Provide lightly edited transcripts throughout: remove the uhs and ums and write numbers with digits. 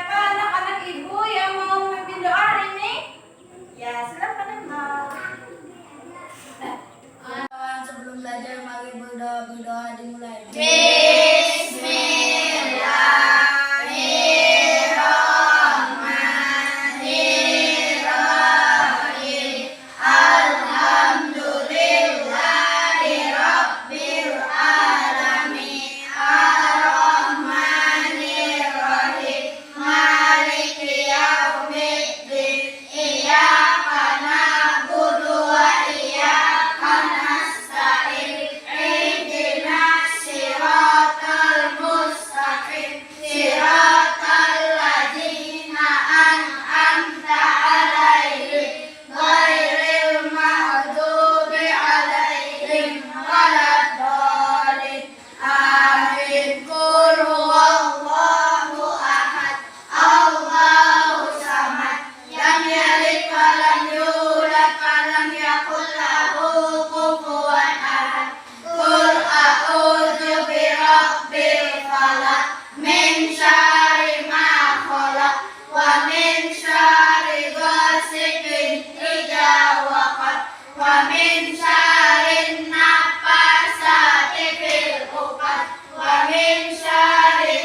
Siapa anak-anak ibu yang mau memimpin doa hari ini? Ya, silakan Emma. Sebelum belajar, mari berdoa dimulai.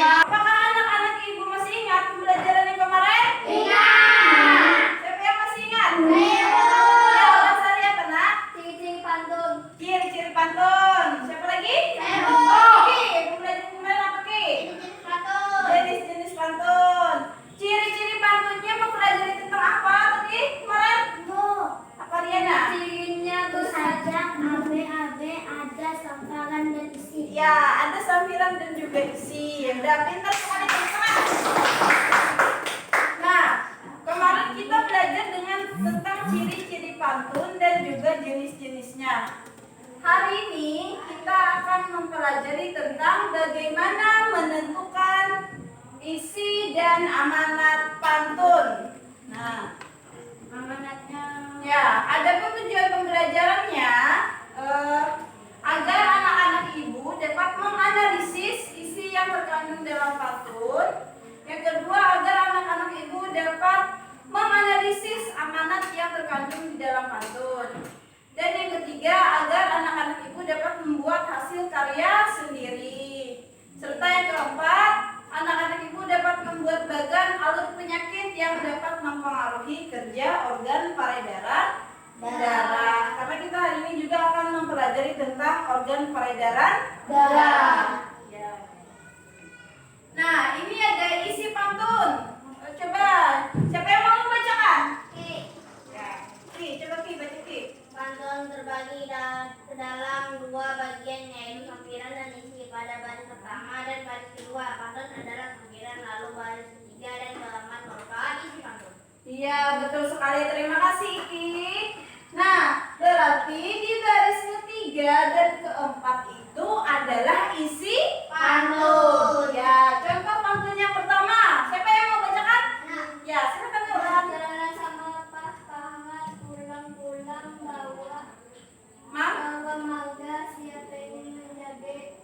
Apakah anak-anak ibu masih ingat pembelajaran yang kemarin? Ingat. Siapa yang masih ingat? Ya, ulang sari apa nak? Ciri-ciri pantun. Ciri-ciri pantun. Siapa lagi? Ibu. Ki. Pembelajaran kemarin apa Ki? Ciri-ciri pantun. Jenis-jenis pantun. Ciri-ciri pantunnya mempelajari tentang apa tadi kemarin? Apa Riana? Cirinya bersajak, AB, ada sampiran dan isi. Ya, ada sampiran dan juga isi. Ya udah, pintar sekali teman-teman. Nah, kemarin kita belajar tentang ciri-ciri pantun dan juga jenis-jenisnya. Hari ini kita akan mempelajari tentang bagaimana menentukan isi dan amanat pantun. Nah, Amanatnya. ya, adapun tujuan pembelajarannya agar anak-anak ibu dapat menganalisis isi yang terkandung dalam pantun. Yang kedua, agar anak-anak ibu dapat menganalisis amanat yang terkandung di dalam pantun. Dan yang ketiga, agar anak-anak ibu dapat membuat hasil karya sendiri. Serta yang keempat, anak-anak ibu dapat membuat bagan alur penyakit yang dapat mempengaruhi kerja organ peredaran darah. Karena kita hari ini juga akan mempelajari tentang organ peredaran darah. Ya. Nah, ini ada isi pantun. Coba, siapa yang mau membacakan? Ya. Ki, coba Ki, baca Ki. Pantun terbagi ke dalam dua bagian, yaitu sampiran dan isi. Pada baris pertama dan baris kedua, pantun adalah sampiran, lalu baris ketiga dan keempat merupakan isi pantun. Iya, betul sekali. Terima kasih Ki. Nah, berarti di baris ketiga dan keempat itu adalah isi pantun. Ya, contoh pantun yang pertama. Siapa yang mau bacakan? Ya, silakan Yohan. Jalan sama pasangan pulang-pulang bawa marga, siapa ingin menjaga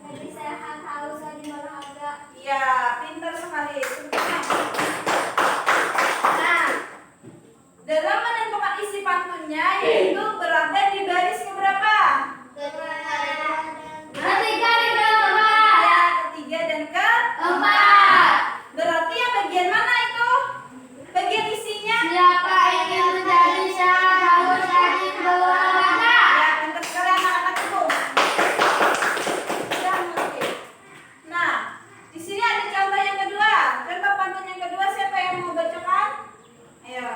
jadi sehat harus saling berharga. Ya, pintar sekali. Nah, dalam menentukan isi pantunnya yaitu berada di baris keberapa? Ketiga dan keempat. Ya, ketiga dan keempat. Berarti yang bagian mana itu? Bagian isinya? Siapa ingin menjadi sehat harus saling berharga. Ya, pintar sekali anak-anak itu. Sudah mengerti. Nah, di sini ada contoh yang kedua. Contoh pantun yang kedua, siapa yang mau bacakan? Ayo.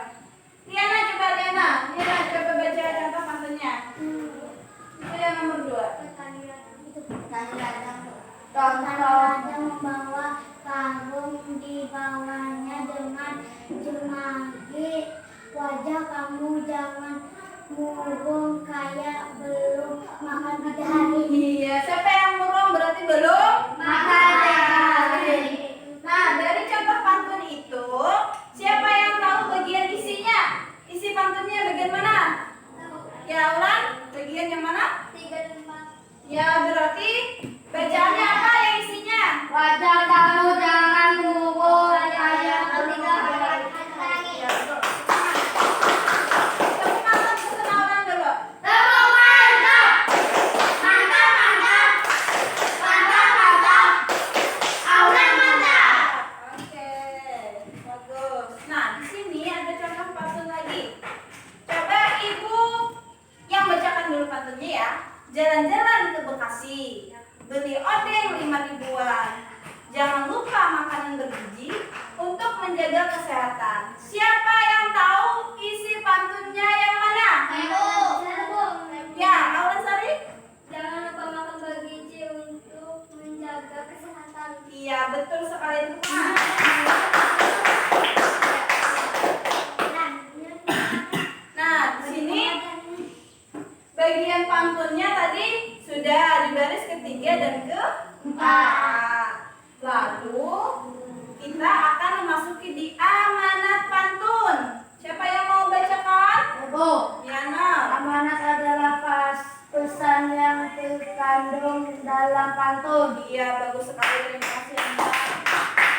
Liana, coba Liana. Liana, coba baca contoh pantunnya. Itu yang nomor 2. Kadang membawa karung di bawahnya dengan jemagi. Wajah kamu jangan murung kayak belum makan bidari. Iya, siapa yang murung berarti belum Makan bidadari. Nah, dari contoh pantun itu, siapa yang tahu bagian isinya? Isi pantunnya bagian mana? Ya, ulang. Bagian yang mana? 3 dan 4. Ya, berarti bacaannya apa yang isinya? Wajah kamu jangan murung kesehatan. Siapa yang tahu isi pantunnya yang mana? Ya, Aulan Sari? Jangan lupa makan bergizi untuk menjaga kesehatan. Iya, betul sekali teman. Nah, di sini bagian pantunnya tadi sudah di baris ketiga dan keempat. Lalu kita akan memasuki di amanat pantun. Siapa yang mau bacakan? Bu, Yana. amanat adalah pesan yang terkandung dalam pantun. Iya, bagus sekali. Terima kasih, Yana.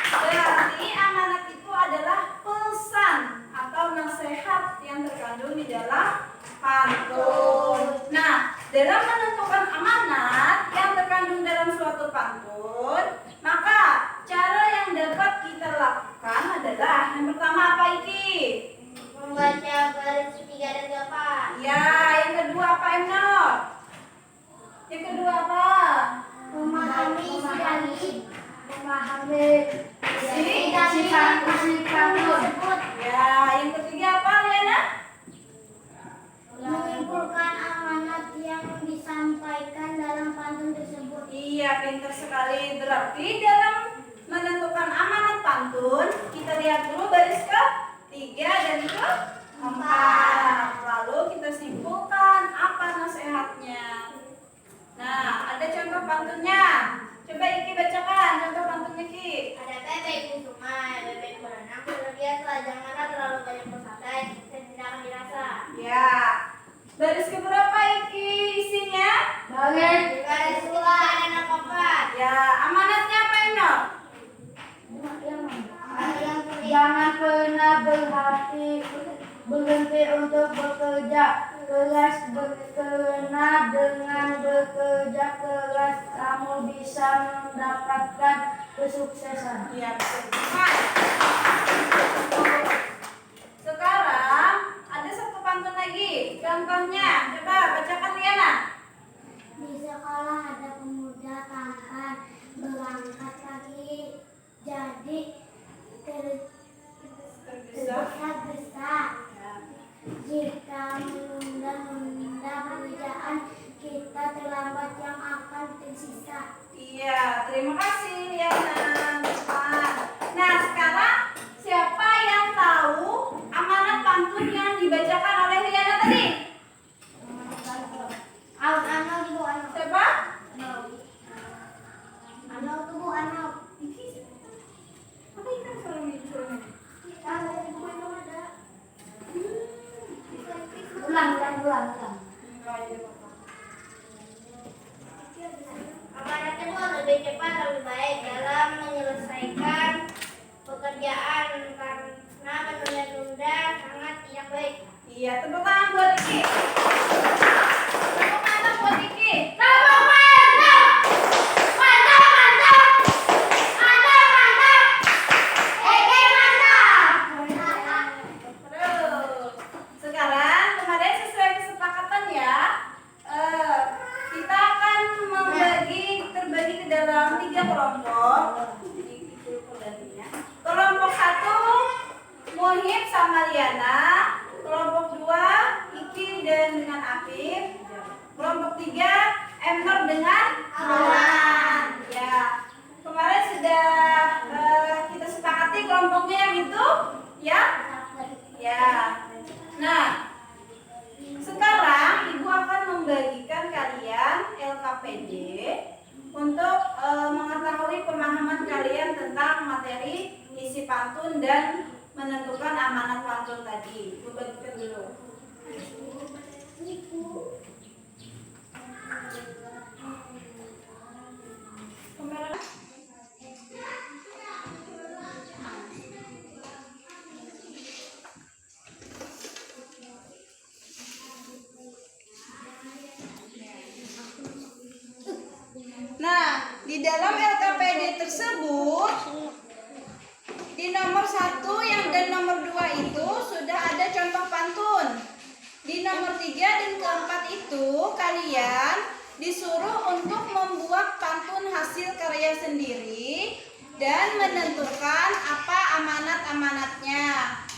Berarti amanat itu adalah pesan atau nasihat yang terkandung di dalam pantun. Nah, dalam menentukan amanat yang terkandung dalam suatu pantun, maka cara yang dapat kita lakukan adalah yang pertama apa Iki? Membaca baris ketiga dan keempat. Ya, yang kedua apa Emnor? Yang kedua apa? Memahami isi pantun. Ya, yang ketiga apa Liana? menyimpulkan amanat yang disampaikan dalam pantun tersebut. Iya, pintar sekali. Berarti dalam menentukan amanat pantun, kita lihat dulu baris ke-3 dan ke-4. Lalu kita simpulkan apa nasihatnya. Nah, ada contoh pantunnya. Coba Iki bacakan contoh pantunnya Ki. Ada bebek di sungai, bebek berenang berbiasa, janganlah terlalu banyak bersantai dan tidak akan dirasa. Ya. Baris keberapa Iki isinya? Baris Baris kedua dan yang keempat. Ya, amanatnya apa Enor? jangan pernah berhenti untuk bekerja keras, karena dengan bekerja keras kamu bisa mendapatkan kesuksesan. Iya, betul. Sekarang ada satu pantun lagi. Contohnya, coba bacakan Liana. Di sekolah ada pemuda tampan berangkat pagi, jadi tergesa-gesa. Jika menunda pekerjaan, kita terlambat yang akan tersisa. Iya, terima kasih Liana. Nah, sekarang siapa yang tahu amanat pantun yang dibacakan oleh Liana tadi? Anau ibu Anau. Siapa? Anau tuh bu Anau. Apa itu suruh? Tahu ibu Anau ada. Ulang. Amanat kedua lebih cepat lebih baik dalam menyelesaikan pekerjaan karena menunda-nunda sangat tidak baik. Iya, tepuk tangan buat Iki. Tepuk tangan buat Iki. Terus, sekarang kemarin sesuai kesepakatan ya, kita akan terbagi ke dalam 3 kelompok. Kelompok 1 Muhib sama Liana, kelompok 2 Iki dan dengan Afif, kelompok 3 Emnor dengan Aulan. Ya, kemarin sudah kita sepakati kelompoknya yang itu, ya. Ya. Nah, sekarang Ibu akan membagikan kalian LKPD untuk mengetahui pemahaman kalian tentang materi isi pantun dan menentukan amanat pantun tadi. Ibu bagikan dulu. Kamera. Nah, di dalam LKPD tersebut di nomor 1 dan nomor 2 itu sudah ada contoh pantun. Di nomor 3 dan keempat itu kalian disuruh untuk membuat pantun hasil karya sendiri dan menentukan apa amanat amanat-amanatnya.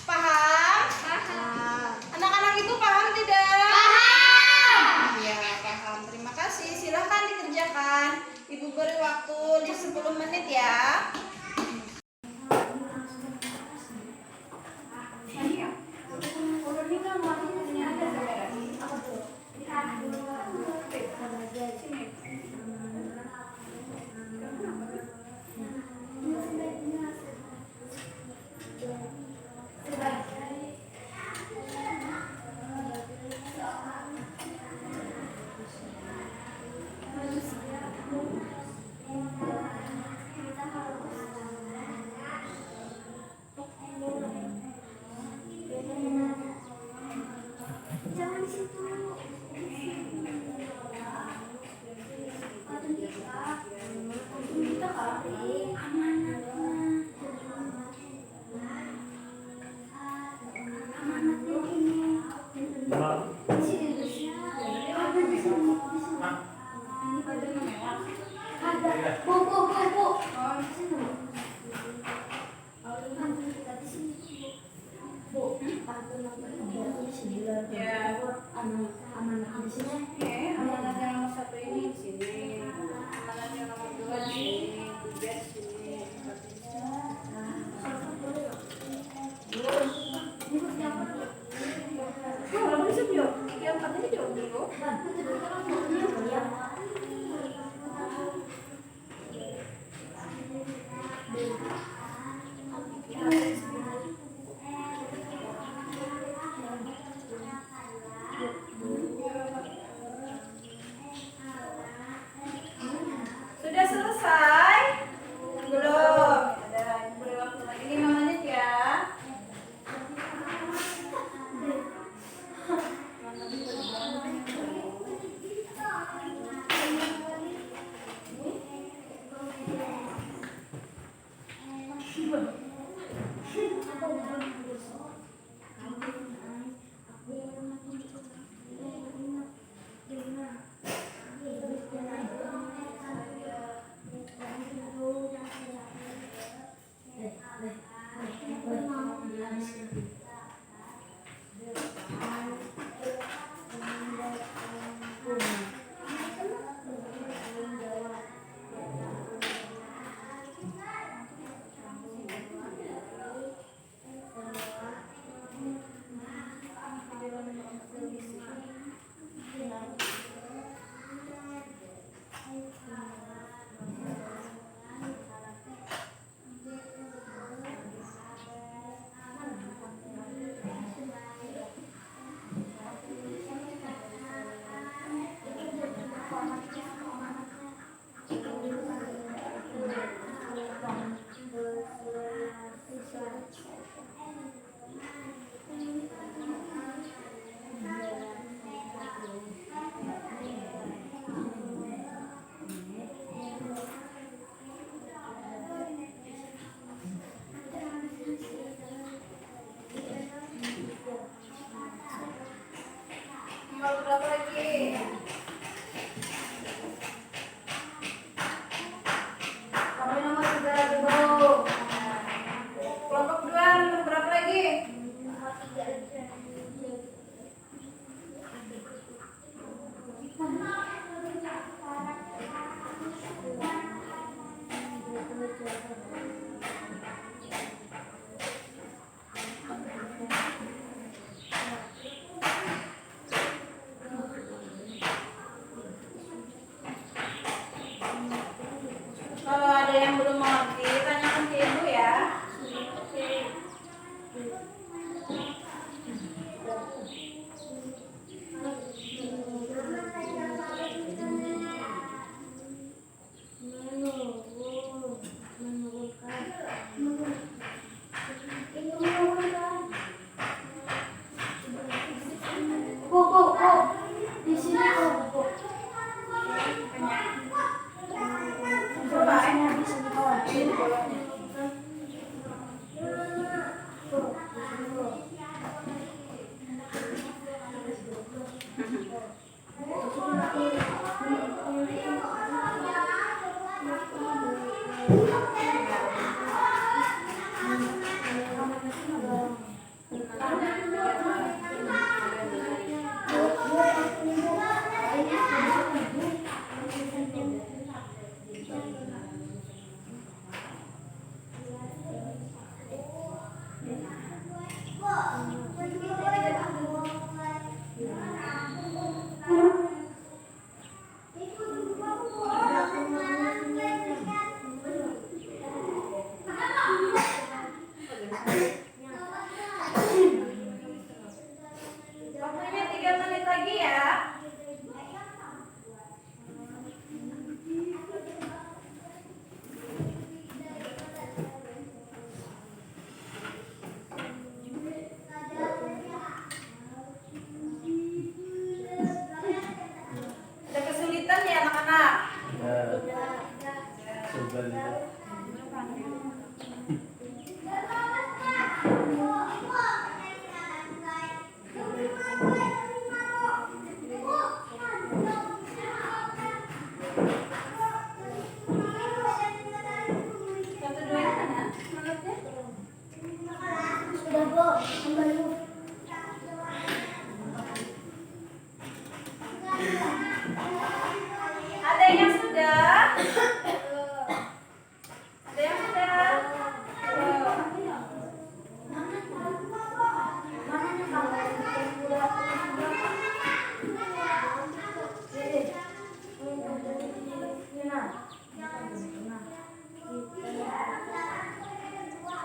Paham? Paham. Anak-anak itu paham tidak? Paham. Ya, paham. Terima kasih. Silahkan dikerjakan. Ibu beri waktu di 10 menit ya. Amanat di sini. Amanat yang nomor 1 ini di sini. Amanat yang nomor 2 di sini. 3 di sini. 4 di sini. Kalau bisa jawab, yang 4 ini jawab dulu. Sudah selesai? Belum. Ada beri waktu lagi 5 menit ya.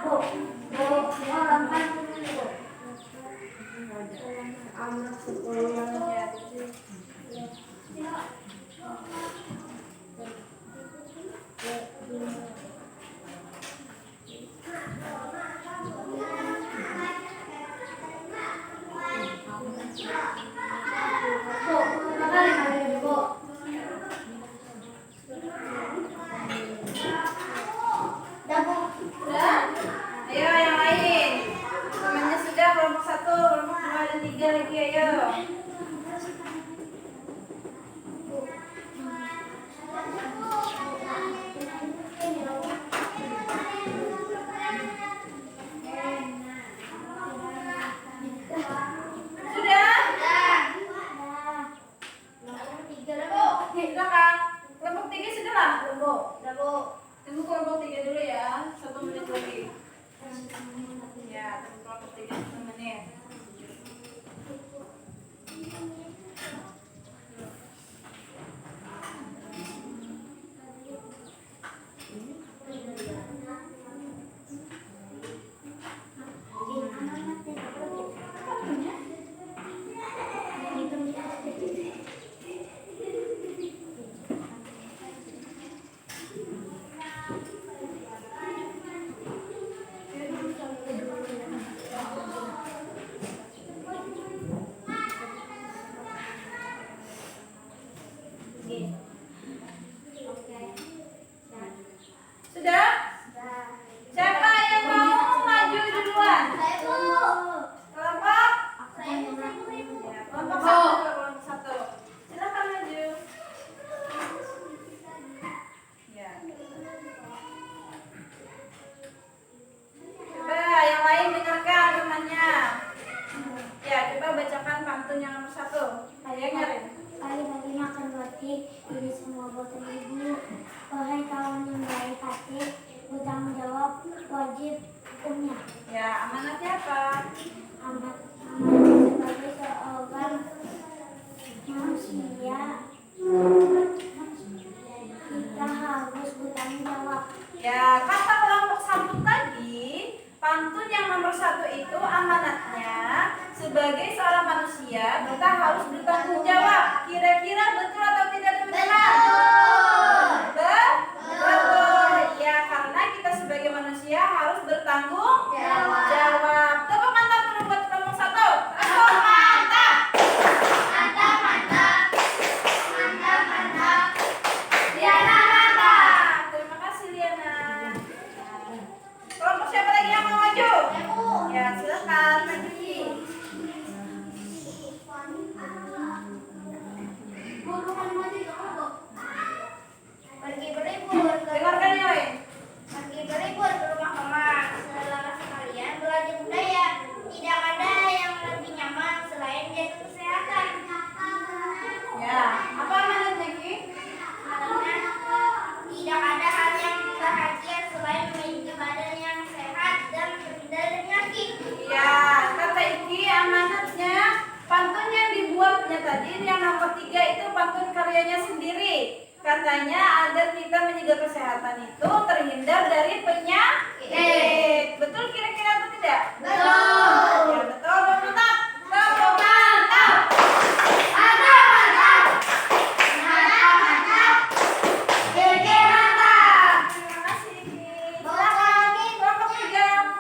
Bu, ulang pantun Bu. Anak sekolah. Bu, kali Bu. Dah Bu. Sudah? Ayo yang lain. Temannya sudah kelompok 1, kelompok 2 dan 3 lagi ayo. Sudah? Silakan. Kelompok 3 sudah lah. Tunggu kelompok 3 dulu ya. 1 menit lagi. Ya, tunggu kelompok 3 1 menit. Sudah? Siapa yang mau maju duluan? Kelompok? Ya, kelompok 1. Silakan maju. Ya. Coba yang lain dengarkan temannya. Ya, coba bacakan pantun yang nomor 1. Ayo nyarin. Pagi-pagi makan roti, ini semua buatan ibu. Wahai kawan yang baik hati, bertanggung jawab wajib hukumnya. Ya, amanatnya apa? Amat sebagai seorang manusia, kita harus bertanggung jawab. Ya, kata kelompok 1 tadi, pantun yang nomor 1 itu amanatnya sebagai seorang manusia kita harus bertanggung jawab. Kira-kira betul atau tidak teman-teman? Betul. Ya, karena kita sebagai manusia harus bertanggung jawab. Tepuk mantap dulu buat kelompok 1. Tepuk mantap. Liana mantap. Terima kasih Liana. Kelompok siapa lagi yang mau maju? Ya, silakan maju. Pergi berlibur ke Dengarkan yang lain. rumah-rumah. Saudara sekalian, belajar budaya. Tidak ada yang lebih nyaman selain jaga kesehatan. Ya, apa amanatnya Ki? Karena tidak ada hal yang bahagia selain memiliki badan yang sehat dan terhindar dari penyakit. Ya, kata Iki amanatnya pantun yang dibuatnya tadi yang nomor 3 itu pantun karyanya sendiri. Katanya agar kita menjaga kesehatan itu terhindar dari penyakit. Betul kira-kira atau tidak? Betul. Ya, betul. Mantap. Tepuk mantap. Iki mantap. Terima kasih Iki. Silakan kelompok 3.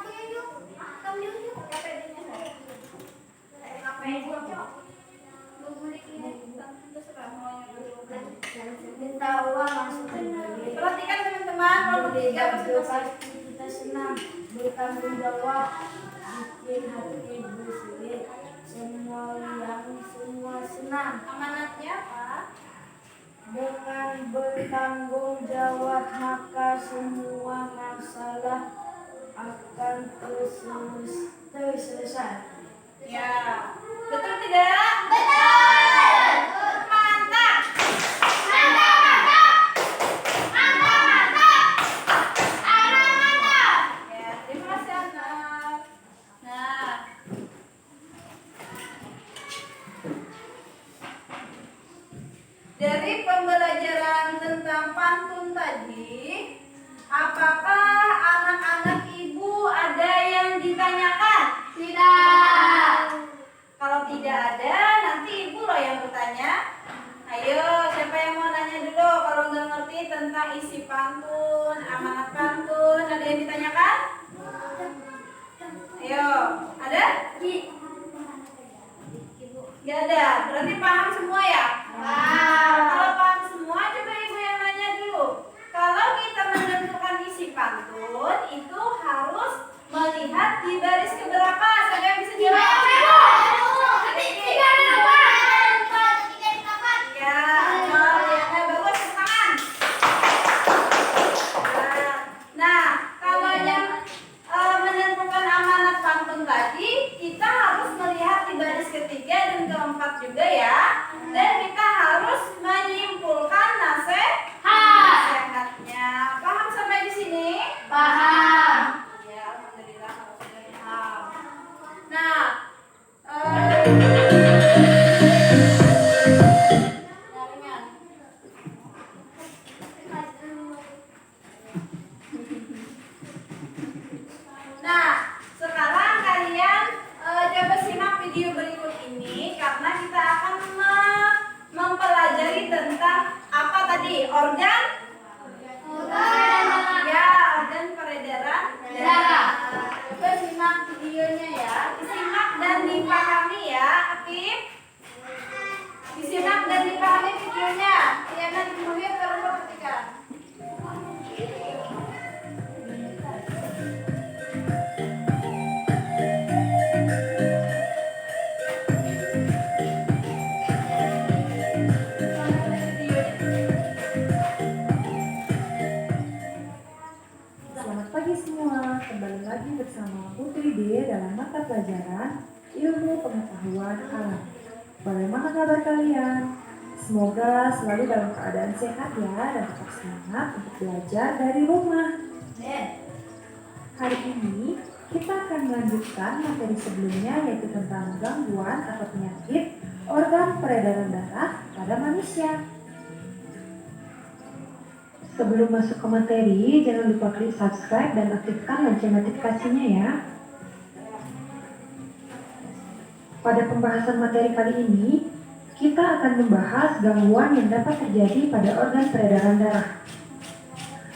Minta uang langsung kembali. Perhatikan teman-teman, kelompok 3 presentasi. Pasti kita senang bertanggung jawab, bikin hati bersulit. Semua senang Amanatnya apa? dengan bertanggung jawab, maka semua masalah akan terselesai. Ya, betul tidak? Betul. Mantap. Ya, terima kasih anak. Nah, dari pembelajaran tentang pantun tadi, apakah anak-anak ibu Jadi kita harus melihat di baris ketiga dan keempat juga ya. Dan kita harus menyimpulkan nasihatnya. Paham sampai di sini? Paham. Ya, alhamdulillah kalau sudah paham. Nah, jaringan. Nah, sekarang kalian coba simak video berikut ini karena kita akan mempelajari tentang apa tadi? Organ ya, organ peredaran darah. Coba simak videonya ya. Disimak dan dipahami ya, Akif. Disimak dan dipahami videonya. Tiana dipenuhi kalau perhatikan. Selamat pagi semua, kembali lagi bersama Putri D dalam mata pelajaran Ilmu Pengetahuan Alam. Bagaimana kabar kalian? Semoga selalu dalam keadaan sehat ya dan tetap semangat untuk belajar dari rumah. Hari ini kita akan melanjutkan materi sebelumnya yaitu tentang gangguan atau penyakit organ peredaran darah pada manusia. Sebelum masuk ke materi, jangan lupa klik subscribe dan aktifkan lonceng notifikasinya ya. Pada pembahasan materi kali ini, kita akan membahas gangguan yang dapat terjadi pada organ peredaran darah.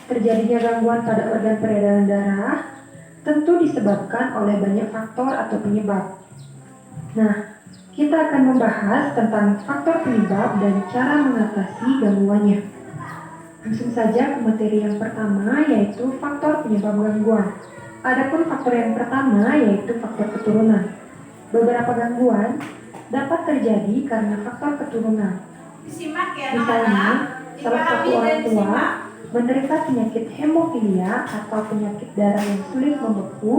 Terjadinya gangguan pada organ peredaran darah tentu disebabkan oleh banyak faktor atau penyebab. Nah, kita akan membahas tentang faktor penyebab dan cara mengatasi gangguannya. Langsung saja ke materi yang pertama yaitu faktor penyebab gangguan. Adapun faktor yang pertama yaitu faktor keturunan. Beberapa gangguan dapat terjadi karena faktor keturunan. Disimak ya, Misalnya, anak-anak. salah satu Dipahami orang dan tua disimak. menderita penyakit hemofilia atau penyakit darah yang sulit membeku,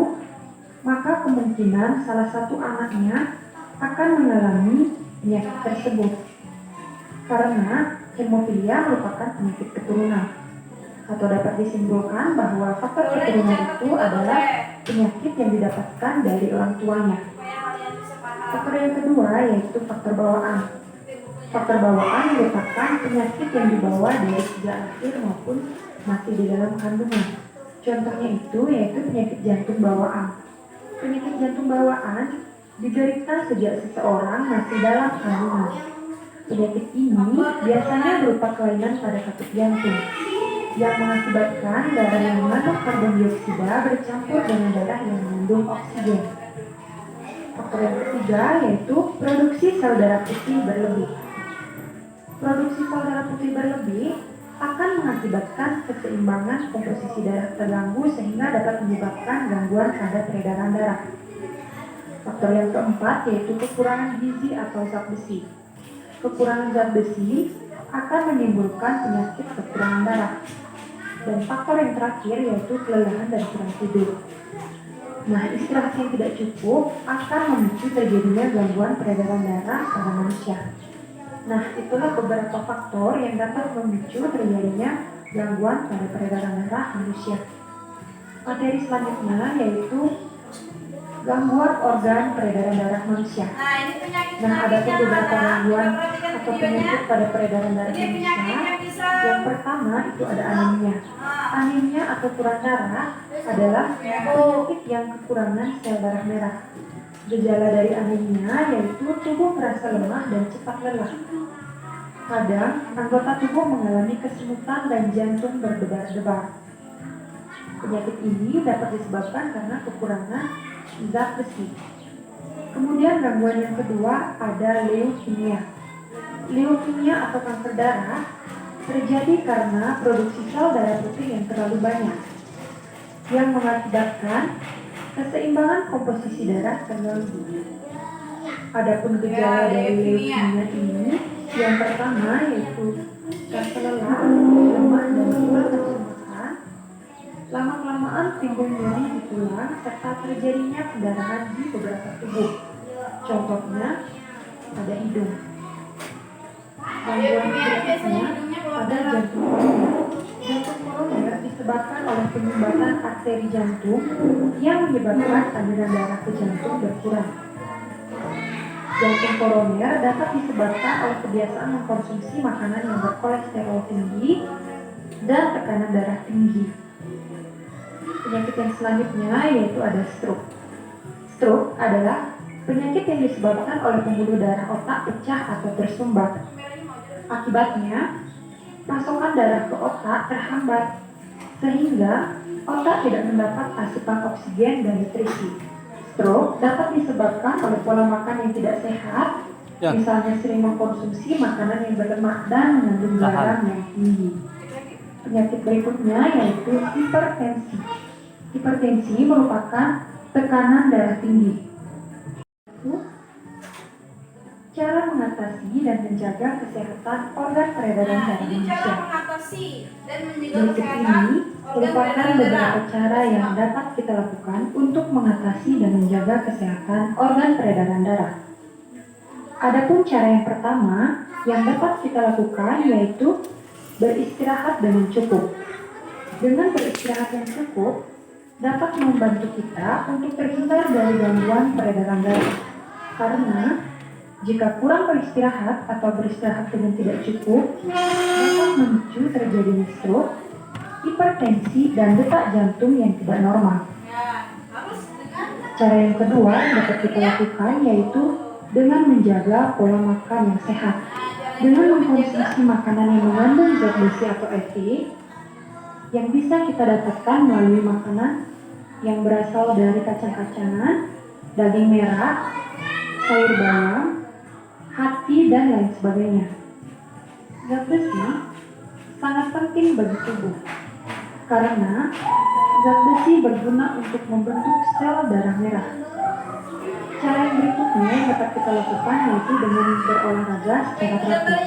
maka kemungkinan salah satu anaknya akan mengalami penyakit tersebut. Karena hemofilia merupakan penyakit keturunan, atau dapat disimpulkan bahwa faktor keturunan itu adalah penyakit yang didapatkan dari orang tuanya. Supaya kalian bisa paham. Faktor yang kedua yaitu faktor bawaan. Faktor bawaan merupakan penyakit yang dibawa dari sejak lahir maupun masih di dalam kandungan. Contohnya itu yaitu penyakit jantung bawaan. Penyakit jantung bawaan diderita sejak seseorang masih dalam kandungan. Penyakit ini biasanya berupa kelainan pada katup jantung yang mengakibatkan darah yang mengandung karbon dioksida bercampur dengan darah yang mengandung oksigen. Faktor yang ketiga yaitu produksi sel darah putih berlebih. Produksi sel darah putih berlebih akan mengakibatkan keseimbangan komposisi darah terganggu sehingga dapat menyebabkan gangguan pada peredaran darah. Faktor yang keempat yaitu kekurangan gizi atau zat besi. Kekurangan zat besi akan menimbulkan penyakit kekurangan darah. Dan faktor yang terakhir yaitu kelelahan dan kurang tidur. Nah, istirahat yang tidak cukup akan memicu terjadinya gangguan peredaran darah pada manusia. Nah, itulah beberapa faktor yang dapat memicu terjadinya gangguan pada peredaran darah manusia. Materi selanjutnya yaitu gangguan organ peredaran darah manusia. Nah, ini penyakit Nah, ada penyakitnya, beberapa anak-anak. gangguan Coba perhatikan atau videonya. penyakit pada peredaran darah Ini penyakit manusia. yang bisa Yang pertama itu ada anemia. Ah, Anemia atau kurang darah adalah penyakit yang kekurangan sel darah merah. Gejala dari anemia yaitu tubuh merasa lemah dan cepat lelah. Kadang anggota tubuh mengalami kesemutan dan jantung berdebar-debar. Penyakit ini dapat disebabkan karena kekurangan zat besi. Kemudian gangguan yang kedua ada leukemia. Leukemia atau kanker darah terjadi karena produksi sel darah putih yang terlalu banyak, yang mengakibatkan keseimbangan komposisi darah terganggu. Adapun gejala dari leukemia ini, yang pertama yaitu rasa lelah, lemah dan kurang nafsu makan. Lama-kelamaan timbul nyeri di tulang serta terjadinya pendarahan di beberapa tubuh. Contohnya pada hidung. Gangguan berikutnya pada jantung koroner. Jantung koroner disebabkan oleh penyumbatan arteri jantung yang menyebabkan aliran darah ke jantung berkurang. Jantung koroner dapat disebabkan oleh kebiasaan mengkonsumsi makanan yang berkolesterol tinggi dan tekanan darah tinggi. Penyakit yang selanjutnya yaitu ada stroke. Stroke adalah penyakit yang disebabkan oleh pembuluh darah otak pecah atau tersumbat. Akibatnya, pasokan darah ke otak terhambat, sehingga otak tidak mendapat asupan oksigen dan nutrisi. Stroke dapat disebabkan oleh pola makan yang tidak sehat, misalnya sering mengkonsumsi makanan yang berlemak dan mengandung garam yang tinggi. Penyakit berikutnya yaitu hipertensi. Hipertensi merupakan tekanan darah tinggi. Cara mengatasi dan menjaga kesehatan organ peredaran darah Ini cara manusia. mengatasi dan menjaga Berikut kesehatan ini organ merupakan peredaran beberapa darah. cara yang dapat kita lakukan untuk mengatasi dan menjaga kesehatan organ peredaran darah. Adapun cara yang pertama yang dapat kita lakukan yaitu beristirahat dengan cukup. Dengan beristirahat yang cukup dapat membantu kita untuk terhindar dari gangguan peredaran darah. Karena jika kurang beristirahat atau beristirahat dengan tidak cukup, dapat memicu terjadinya stroke, hipertensi, dan detak jantung yang tidak normal. Ya, harus dengan Cara yang kedua yang dapat kita lakukan yaitu dengan menjaga pola makan yang sehat. Dengan mengkonsumsi makanan yang mengandung zat besi atau Fe, yang bisa kita dapatkan melalui makanan yang berasal dari kacang-kacangan, daging merah, sayur bayam, hati, dan lain sebagainya. Zat besi sangat penting bagi tubuh karena zat besi berguna untuk membentuk sel darah merah. Cara yang berikutnya yang dapat kita lakukan yaitu dengan berolahraga secara teratur.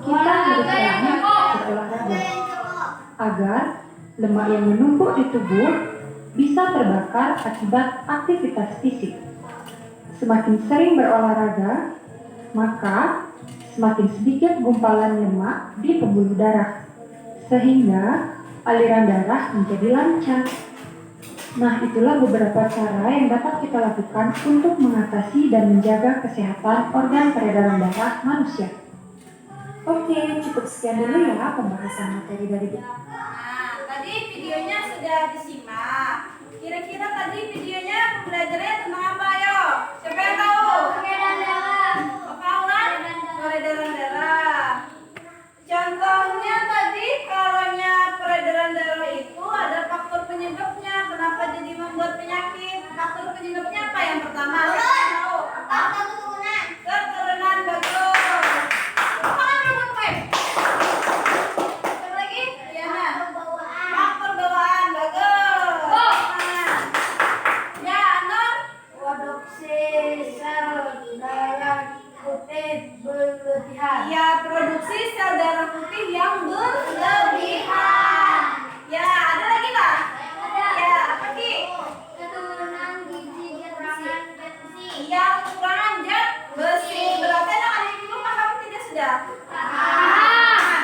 Kita harus rajin berolahraga agar lemak yang menumpuk di tubuh bisa terbakar akibat aktivitas fisik. Semakin sering berolahraga, maka semakin sedikit gumpalan lemak di pembuluh darah, sehingga aliran darah menjadi lancar. Nah, itulah beberapa cara yang dapat kita lakukan untuk mengatasi dan menjaga kesehatan organ peredaran darah manusia. Oke, cukup sekian dulu ya pembahasan materi dari kita. Nah, tadi videonya sudah disimak. Kira-kira tadi videonya pembelajarannya tentang apa, ayo? Siapa yang tahu? Tahu kan? Peredaran darah. Contohnya tadi kalaunya peredaran darah itu ada faktor penyebabnya. Kenapa jadi membuat penyakit? Faktor penyebabnya apa? Yang pertama, siapa yang tahu? Apa? Keturunan, bagus. Faktor bawaan, bagus. Ya, Anur. Ya, produksi sel darah putih yang berlebihan. Ya, ada lagi nggak? Ya, apa Ki? Yang kekurangan zat besi. Berarti anak-anak ibu paham tidak sudah? Paham.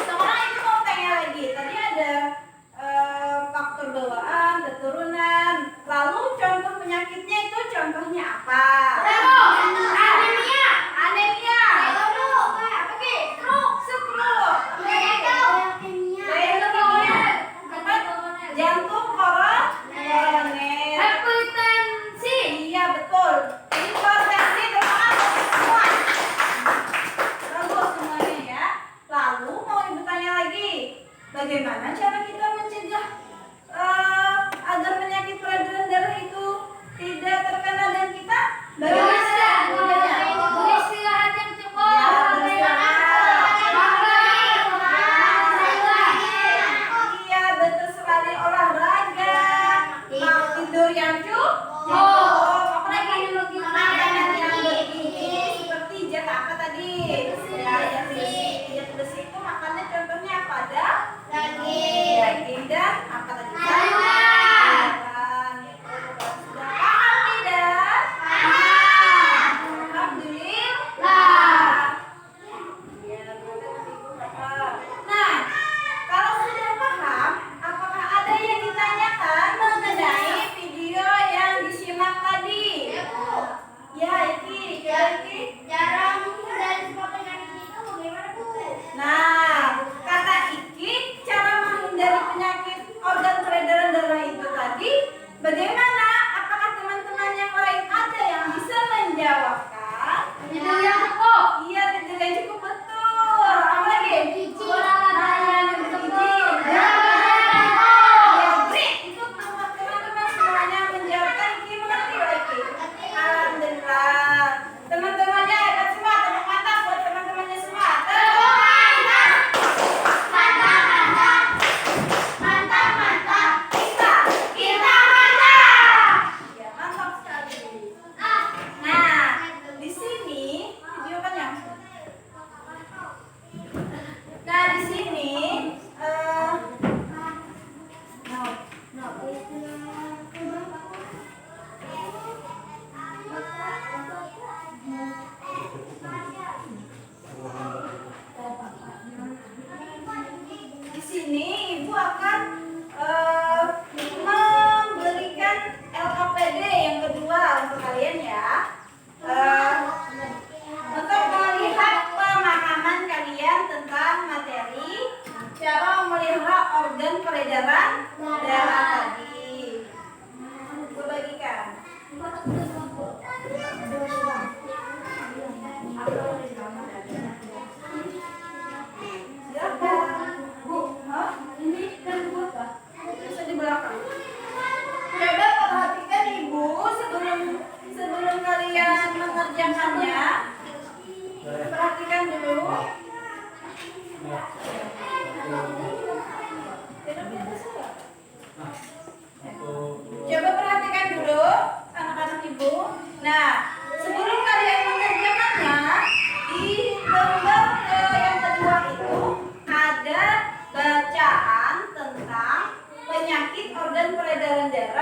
Sekarang ibu mau tanya lagi. Tadi ada faktor bawaan, keturunan. Lalu contoh penyakitnya itu contohnya apa? Anemia. Apa Ki? Stroke. Leukemia. Jantung koroner. Hipertensi. Iya, betul. Hipertensi semua. Bagus semuanya ya. Lalu mau ibu tanya lagi, bagaimana cara kita mencegah agar penyakit peredaran darah itu tidak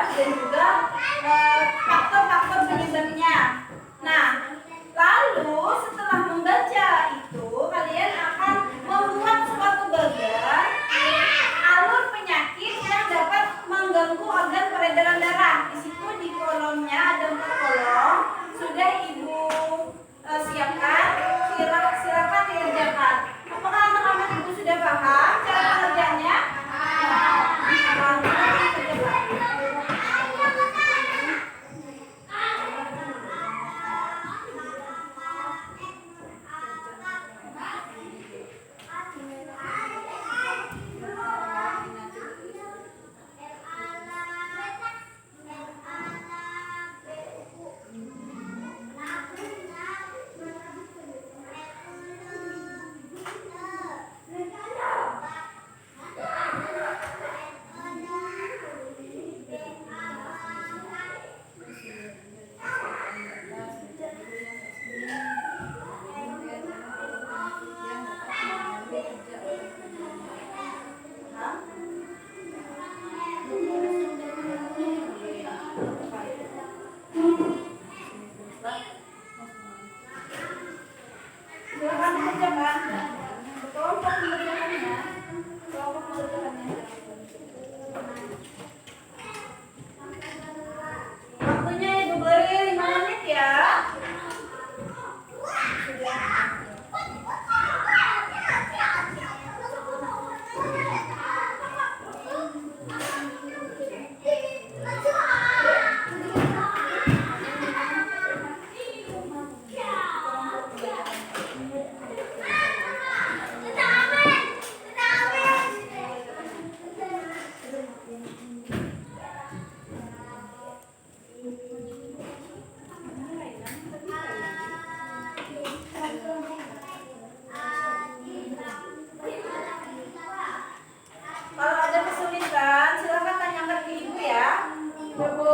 dan juga faktor-faktor penyebabnya. Nah, lalu setelah membaca itu kalian akan membuat suatu bagan alur penyakit yang dapat mengganggu organ peredaran darah. Di situ di kolomnya ada 4 kolom. Sudah Ibu siapkan, silakan dikerjakan. Apakah anak-anak Ibu sudah paham cara pengerjaannya? Silakan dikerjakan. Kelompok mengerjakannya. Waktunya Ibu beri 5 menit ya. Kalau ada kesulitan, silakan tanyakan ke Ibu ya. Ibu.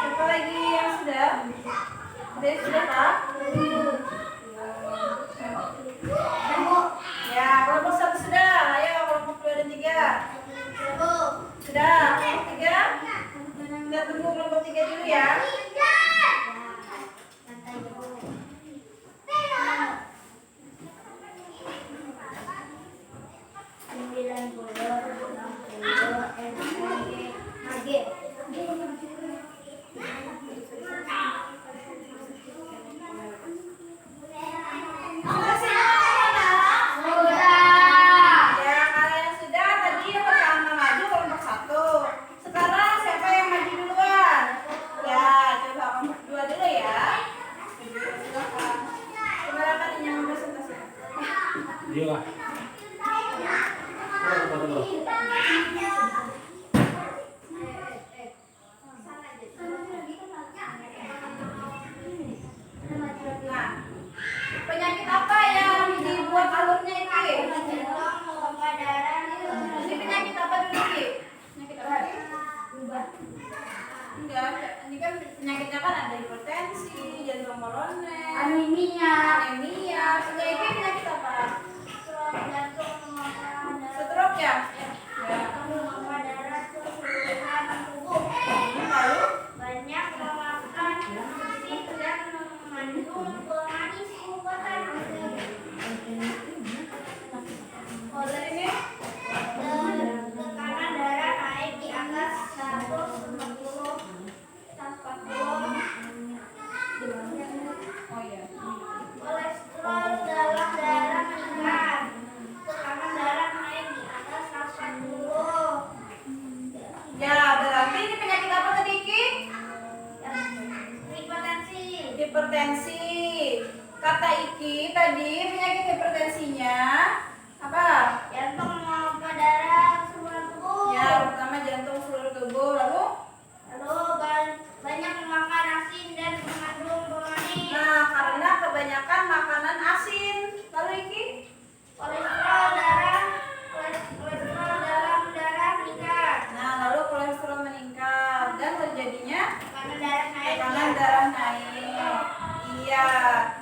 Siapa lagi yang sudah? Ada yang sudah Pak? Ya, kelompok 1 sudah. Ayo kelompok 2 dan 3. Sudah, kelompok 3. Kita tunggu kelompok 3 dulu ya. Sudah siapa anak-anak? Ya, kalau yang sudah tadi yang pertama maju kelompok 1. Sekarang siapa yang maju duluan? Ya, coba kelompok 2 dulu ya. Silakan. Silakan yang presentasi. Iya lah. Nah, penyakit apa yang dibuat alurnya ini? Ini penyakit apa dulu Ki? Penyakit apa? Enggak, ini kan penyakitnya kan ada hipertensi, jantung koroner, Anemia. Iki tadi penyakit hipertensinya apa? Jantung maupun darah seluruh tubuh. Ya, pertama jantung seluruh tubuh, lalu Banyak memakan asin dan mengandung pemanis. nah karena kebanyakan makanan asin. Lalu iki Kolesterol dalam darah meningkat. nah lalu kolesterol meningkat dan terjadinya Karena darah naik. tekanan darah naik. Iya.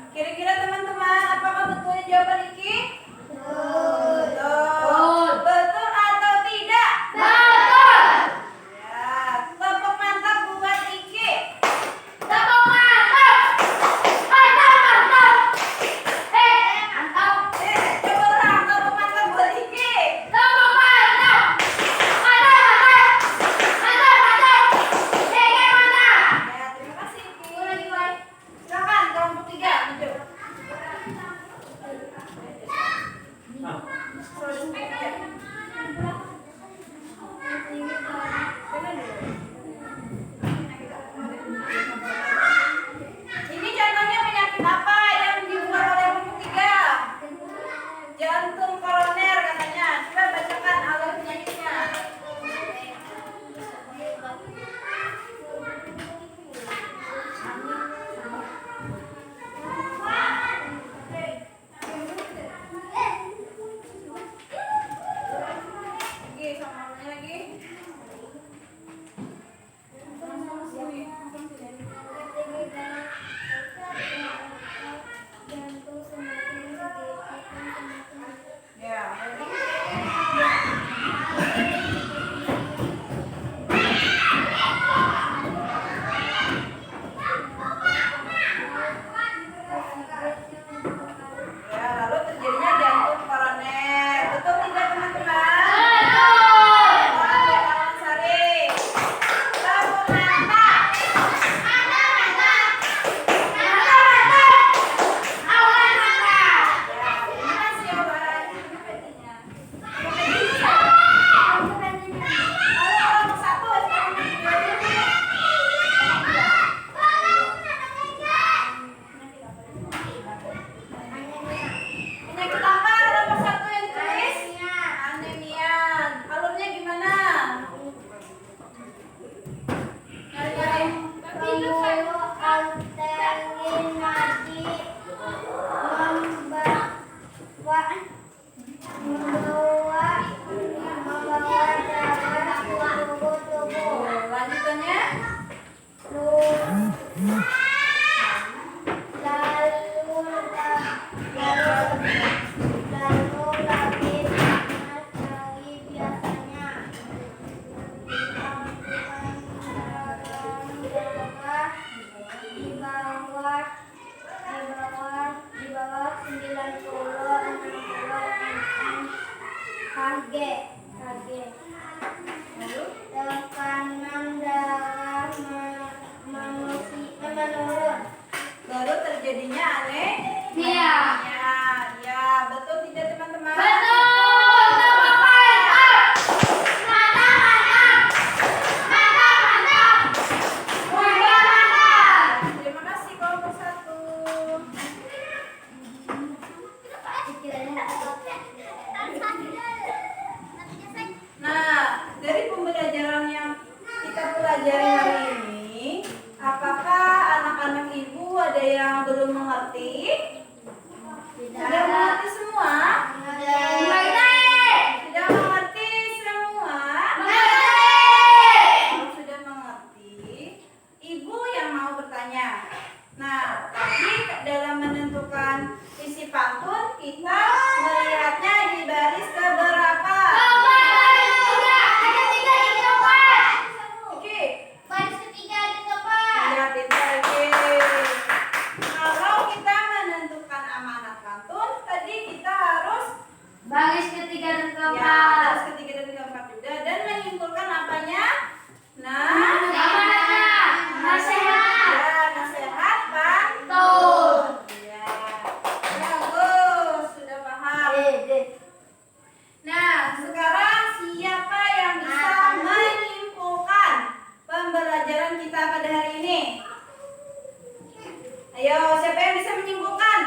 Kira-kira teman-teman apakah betul jawaban iki? Betul. Betul atau tidak? Betul. Ya, tepuk mantap buat Iki. Tepuk mantap. Mantap. Mantap. Coba orang tepuk mantap buat Iki. Tepuk mantap. Mantap. Ya, terima kasih Iki. Silakan kelompok 3 maju. Ini contohnya penyakit apa yang dibuat oleh kelompok 3? Jantung koroner katanya. Coba bacakan alur penyakitnya. Lagi sama namanya lagi. Jantung semakin sedikit semakin Ya. Ya, lalu terjadinya jantung koroner. Betul tidak teman-teman? Betul. Sari. Tepuk mantap. Ya, terima kasih jawaban. Lalu kelompok 1. Penyakit apa kelompok 1 yang ditulis? Anemia. Alurnya gimana? Nyari-nyari. Pembuluh alternasi membawa darah ke tubuh. Lanjutannya. Lalu lagi panas lagi biasanya darah di bawah 90 mm Hg. Tekanan darah manusia menurun. Baru terjadinya Iya. Ya, betul tidak teman-teman? Terima kasih kelompok 1. Nah, dari pembelajaran yang kita pelajari hari ini, apakah anak-anak ibu ada yang belum mengerti? Sudah mengerti semua? Sudah mengerti semua? Kalau sudah mengerti, ibu yang mau bertanya. Nah, tadi dalam menentukan isi pantun, kita melihatnya di baris keberapa? Oke. Baris ketiga dan keempat. Ya, pintar, oke. Kalau kita menentukan amanat pantun, tadi kita harus Baris ketiga dan ya, baris ketiga dan keempat juga dan menyimpulkan apanya? Nah, Nasihat. ya, nasihat Pantun. Ya, bagus, sudah paham. Nah, sekarang siapa yang bisa menyimpulkan pembelajaran kita pada hari ini? Ayo, siapa yang bisa menyimpulkan?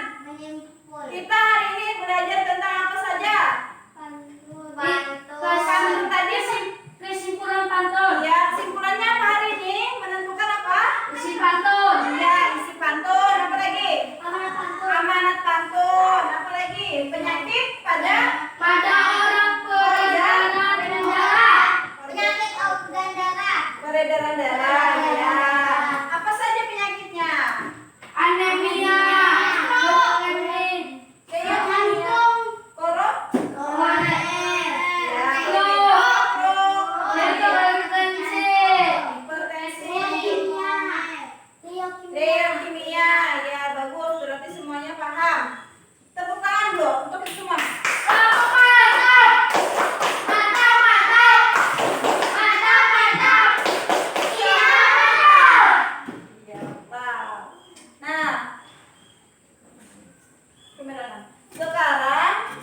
Kamera 6. Sekarang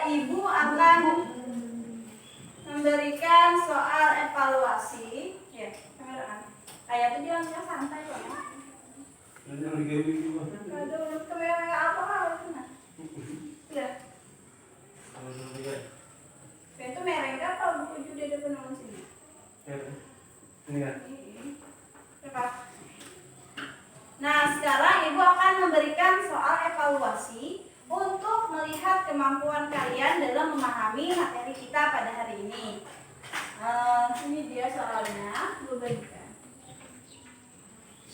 Ibu akan memberikan soal evaluasi. Ya, kamera 6. Ayah tuh bilangnya santai kok ya. Aduh, kamera apa itu nah? Ya. Itu merek apa buku juga ada penulis sini? Ini kan? Iya. Nah, sekarang Ibu akan memberikan soal evaluasi untuk melihat kemampuan kalian dalam memahami materi kita pada hari ini. Ini dia soalnya, Ibu bagikan.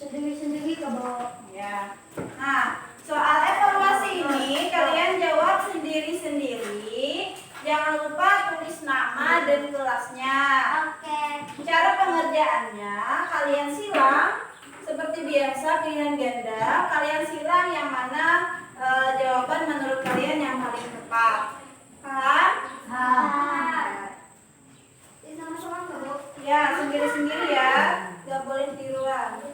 Sendiri-sendiri ke bawah. Ya. Nah, soal evaluasi ini kalian jawab sendiri-sendiri. Jangan lupa tulis nama dan kelasnya. Oke. Cara pengerjaannya, kalian silang seperti biasa pilihan ganda. Kalian silang yang mana jawaban menurut kalian yang paling tepat. Paham? Sama-sama nggak, Bu? Ya, sendiri-sendiri ya. Gak boleh tiruan.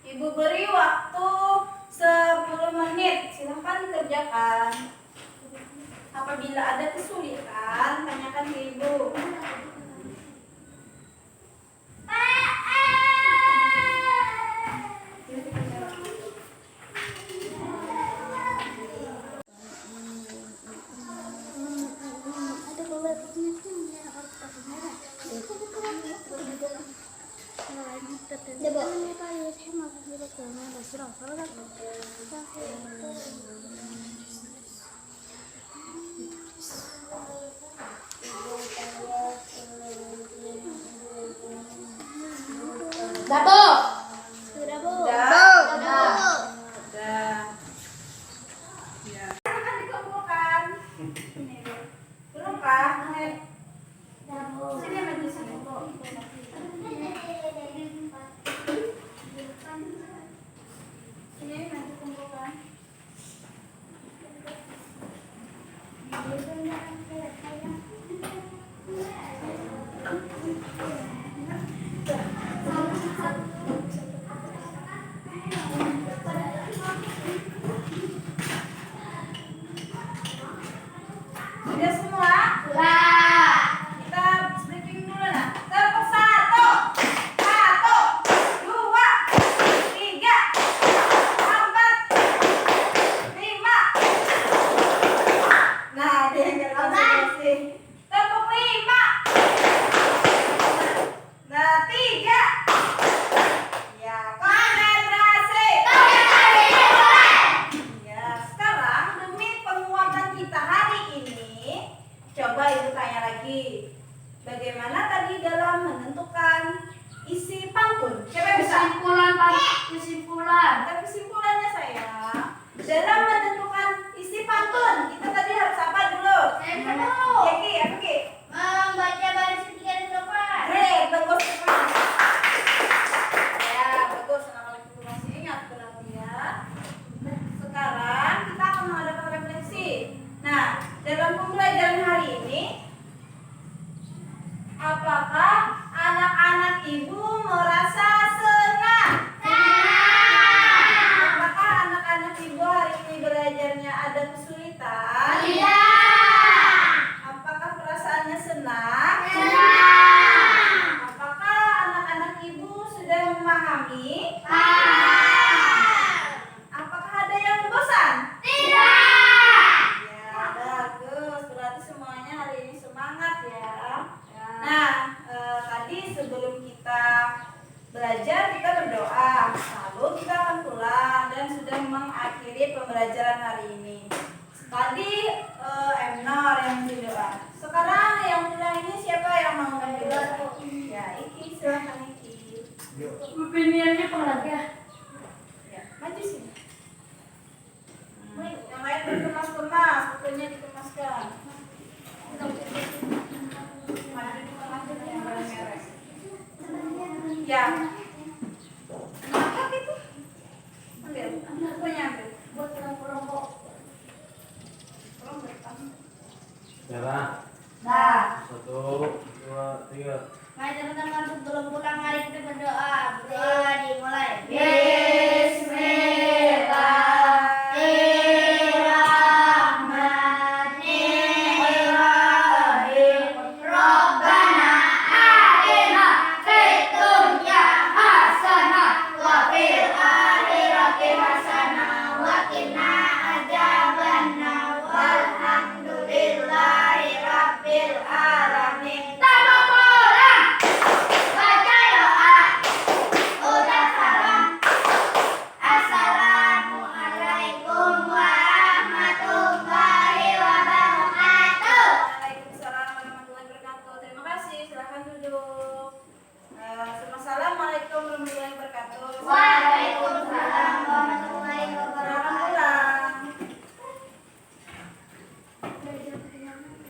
Ibu beri waktu 10 menit. Silahkan dikerjakan. Apabila ada kesulitan, tanyakan ke Ibu. Dabo. Sudah. Ya. Silahkan dikumpulkan. Ini. Belum Pak? Sini maju sini. Sini maju kumpulkan. Sudah semua? Kita briefing dulu nah. Tepuk 1, 2, 3, 4, 5. Nah, dia yang konsentrasi. Tepuk 5. Nah, 3. Ya, konsentrasi. Ya, sekarang demi penguatan kita hari ini, coba Ibu tanya lagi. Bagaimana tadi dalam menentukan isi pantun? Siapa yang bisa? Kesimpulan. Bukan kesimpulannya saya. Dalam menentukan isi pantun, kita tadi harus apa dulu? Yeki, apa Ki? Membaca baris ketiga dan keempat. Great, bagus sekali. Ya, bagus. Anak-anak itu masih ingat berarti ya. Sekarang kita akan mengadakan refleksi. Nah, dalam pembelajaran hari ini, apakah anak-anak Ibu merasa senang? Apakah anak-anak Ibu hari ini belajarnya ada kesulitan? Apakah perasaannya senang? Apakah anak-anak Ibu sudah memahami? Apakah ada yang bosan? Ya, bagus. Berarti semuanya hari ini semangat ya. Nah, tadi sebelum kita belajar kita berdoa, lalu kita akan pulang dan sudah mengakhiri pembelajaran hari ini. Tadi Emnor yang berdoa. Sekarang yang pulang ini siapa yang mau berdoa? Ya, Iki, silakan Iki. Opiniannya apalagi ya? Ya, maju sini. Yang lain berkemas-kemas, bukunya dikemaskan. Maju di tengah yang merah-merah. Ya. Apa itu? Ambil, bukunya ambil. Buat orang-orang Sarah.